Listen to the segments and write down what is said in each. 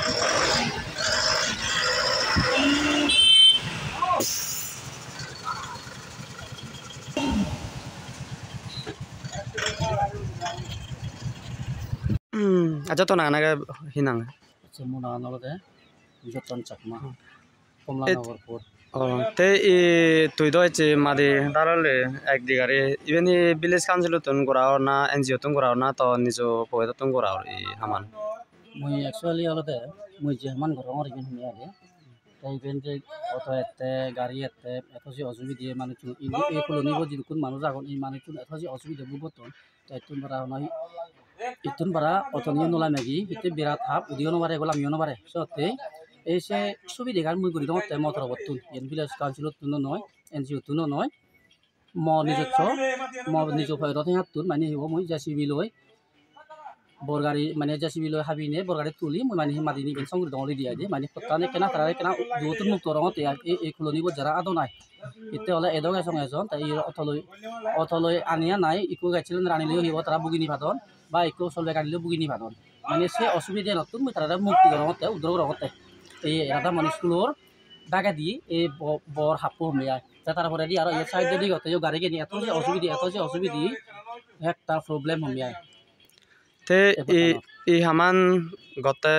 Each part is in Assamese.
aja to na naga hinang semuna nolode joton chakma komla nagarpur te i tuই do che madi darale ek digare even i village council tun gora na NGO tun gora na to nijo poeta tun gora i haman moi actually olode moi je man gorongor ibin humi age tai ben je auto ette gari ette eto je অসুবিধে মানুষ এই কলোনি bo jilukun মানুষ agon এই মানুষ eto je অসুবিধে buboton tai tun bara noi itun bara otoniyo nola megi ite birat hap udiyo no bare golam yo no bare sote ese সুবিধে গান মই গরি দতে মটর বতুন এন ভিলেজ কাউন্সিল তুন নয় NGO তুন নয় ম নিজস্ব ম নিজ ফয়রতে হাতুন মানে হিব মই জেসিবি লই বরগারি মানে জেসিবি লই হাবিনে বরগারি তুলি মই মানে মাদিনি বেন সংগ্রহ দলি দিয়া দে মানে পতানে কেনা তারা কেনা দুতুন মুক্ত রঙতে এই কলোনি বো যারা আদনাই ইতে হলে এদগে সঙ্গে এজন তাই অথলই আনিয়া নাই ইকো গাইছিলেন রানী লই হিব তারা বুগিনি ভাদন বা ইকো সলবে গাড়িলে বুগিনি ভাদন মানে সে অসুবিধা নতুন মই তারা মুক্তি রঙতে উদ্রগ রঙতে এই রাধা মানুষগুলোর দাগা দিয়ে এই বর হাপু হমিয়া তারপরে দিয়ে আর এই সাইড দিয়ে গতে গাড়ি কিনে এত যে অসুবিধা একটা problem হমিয়া te i haman gote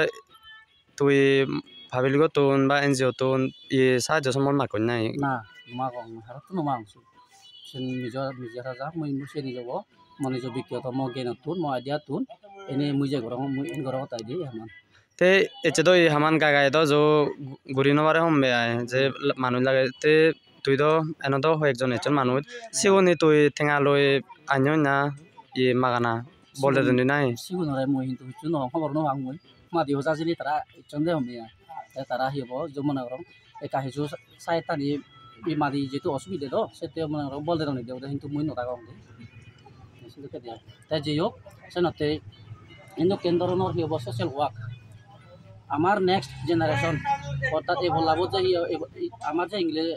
তুই ভাবিলি গো তুন বা NGO তুন ই সাহায্য সম্বল মা কই নাই না মা কং হারত ন মাংসু সেন নিজে রাজা মই মুসে নি যাব মনে যে বিক্রিয়ত ম গেন তুন ম আইডিয়া তুন এনে মুজে গরং মুই ইন গরং তাই দি Haman te eche do i haman gagai do jo guri no bare hom be ai je manu lage te তুই do eno do ho ekjon ekjon manu siuni তুই thenga loi anyo na i magana bolde dun nai sigun rai moi hintu chu no khobor no ang moi ma dio ja jini tara chonde homia tara hibo jomona grom e ka hisu sai tani i madi jetu অসুবিধা do sete mona grom bolde dun dio hintu moi no ta gong de sidu ke dia ta jeyo senote indo kendronor hibo social work আমার নেক্সট জেনারেশন অর্থাৎ এই বলাবো যে আমার যে ইংলিশ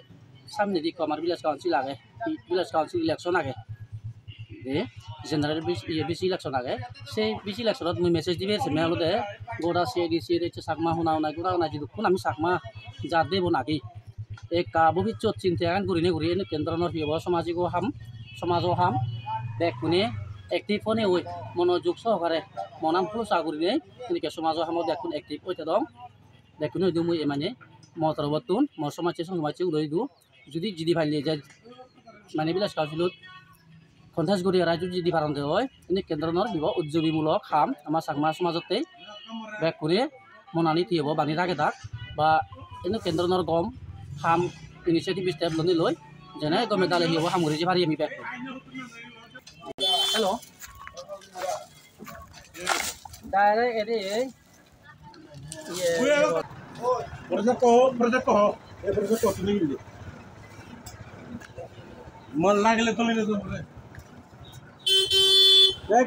সামনে দিকে আমার ভিলেজ কাউন্সিল আগে ভিলেজ কাউন্সিল ইলেকশন আগে দে জেনারেল বিসি ইলেকশন আগে সেই বিসি ইলেকশনত মই মেসেজ দিবে মেলো দে গোড়া সিএডিসি রে সাকমা হুনা নাই গোড়া নাই যদি কোন আমি সাকমা যা দেব নাকি এক ভবিষ্যৎ চিন্তাগান ঘুরিনে ঘুরি এনে কেন্দ্রনর হিব সামাজিক সমাজ হাম দেখুনে একটিভ হনে ওই মনোযোগ সহকারে মনাম ফুলসা ঘুরিনে এনেকে সমাজ হামত দেখুন একটিভ হইতে দম দেখুন হইদু মই মানে মটর বতুন মর সমাজে সমাজে উড়ই দু যদি জিদি ভাইলে যায় মানে বিলাস কাউন্সিলত কন্ঠাস গরি রাজ্য যদি ভারতে হয় এনে কেন্দ্রনর দিব উদ্যোগীমূলক হাম আমার সাকমা সমাজতে ব্যাক করে মনানি থিব বানি রাখে থাক বা এনে কেন্দ্রনর গম হাম ইনিশিয়েটিভ স্টেপ লনি লই যেনে গমে দালে হিব হামুরি যে ভারি আমি ব্যাক হ্যালো দাইরে এরে proyecto e proyecto tunile मन लागले तले रे